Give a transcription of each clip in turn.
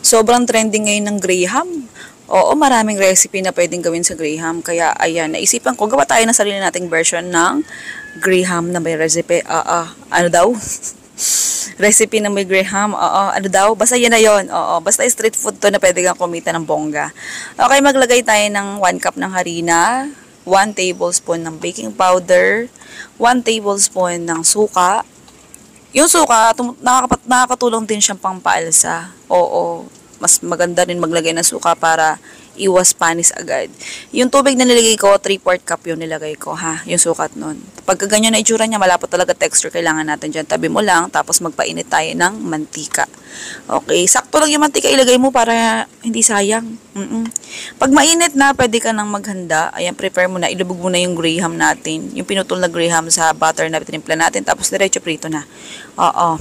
Sobrang trending ngayon ng Graham. Oo, maraming recipe na pwedeng gawin sa Graham. Kaya, ayan, naisipan ko, gawa tayo ng sarili nating version ng Graham na may recipe. Ano daw? Recipe na may Graham. Oo, ano daw? Basta yan na yun. Oo, basta street food to na pwede kang kumita ng bongga. Okay, maglagay tayo ng 1 cup ng harina, 1 tablespoon ng baking powder, 1 tablespoon ng suka. Yung suka, nakakatulong din siyang pampaalsa. Oo, mas maganda rin maglagay ng suka para iwas panis agad. Yung tubig na nilagay ko, 3/4 cup yung nilagay ko, ha? Yung sukat nun. Pagka ganyan na itsura niya, malapot talaga texture, kailangan natin dyan. Tabi mo lang, tapos magpainit tayo ng mantika. Okay, sakto lang yung mantika ilagay mo para hindi sayang. Pag mainit na, pwede ka nang maghanda. Ayan, prepare mo na, ilubog mo na yung Graham natin. Yung pinutol na Graham sa butter na tinimpla natin, tapos diretso prito na. Oo.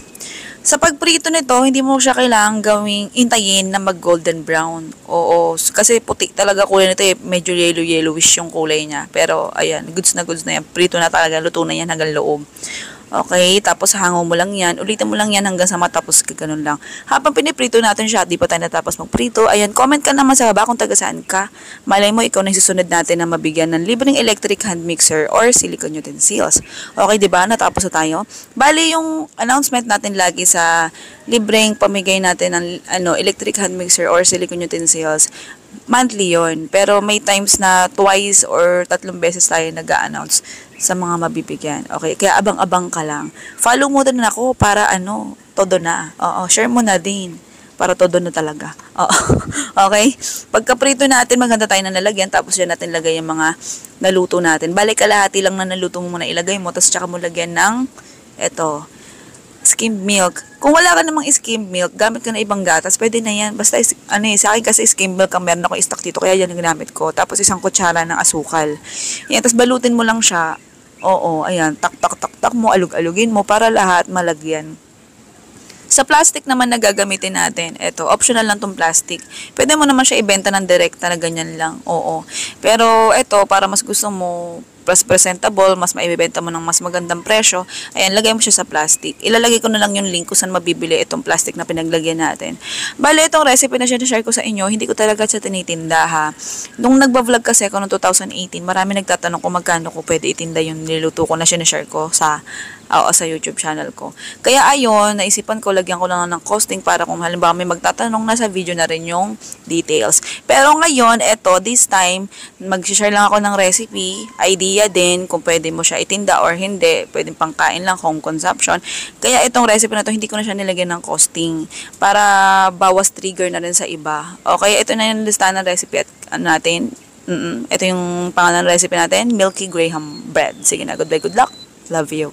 Sa pagprito nito, hindi mo siya kailangang gawing intayin na mag-golden brown. Oo, kasi puti talaga kulay nito eh. Medyo yellowish yung kulay niya. Pero, ayan, goods na yan. Prito na talaga, luto na yan hanggang loob. Okay, tapos hango mo lang yan. Ulitin mo lang yan hanggang sa matapos ka, ganun lang. Habang piniprito natin siya, di pa tayo natapos magprito. Ayan, comment ka naman sa baba kung taga saan ka. Malay mo, ikaw na susunod natin na mabigyan ng libreng electric hand mixer or silicone utensils. Okay, di ba? Natapos na tayo. Bali, yung announcement natin lagi sa libreng pamigay natin ng electric hand mixer or silicone utensils, monthly yon. Pero may times na twice or 3 beses tayo nag-a-announce sa mga mabibigyan. Okay, kaya abang-abang ka lang. Follow mo din ako para todo na. Oo, share mo na din para todo na talaga. Oo. Okay? Pagka-prito natin, maganda tayo na nalagyan, tapos yan natin lagay yung mga naluto natin. Balik kalahati lang na naluto mo muna ilagay mo, tapos tsaka mo lagyan ng skimmed milk. Kung wala ka namang skimmed milk, gamit ka na ibang gatas, pwede na yan. Basta, sa akin kasi skimmed milk ang meron ako stock dito, kaya yan ang ginamit ko. Tapos isang kutsara ng asukal. Yan, tapos balutin mo lang siya. Oo, ayan, tak mo, alug-alugin mo para lahat malagyan. Sa plastic naman na gagamitin natin, optional lang tong plastic. Pwede mo naman siya ibenta ng direkta na ganyan lang, oo. Pero para mas gusto mo, plus presentable, mas maibibenta mo ng mas magandang presyo, ayan, lagay mo siya sa plastic. Ilalagay ko na lang yung link kung saan mabibili itong plastic na pinaglagyan natin. Bale, itong recipe na share ko sa inyo, hindi ko talaga siya tinitinda, ha. Nung nagba-vlog kasi ako noong 2018, marami nagtatanong kung magkano ko pwede itinda yung niluto ko na share ko sa YouTube channel ko. Kaya ayon, naisipan ko, lagyan ko lang ng costing para kung halimbawa may magtatanong, na sa video na rin yung details. Pero ngayon, this time, mag-share lang ako ng recipe, idea din kung pwede mo siya itinda or hindi, pwedeng pangkain lang, home consumption. Kaya itong recipe na to, hindi ko na siya nilagyan ng costing para bawas trigger na rin sa iba. Okay, ito na yung listahan ng recipe at natin. Ito yung pangalan ng recipe natin, Milky Graham Bread. Sige na, goodbye, good luck. Love you.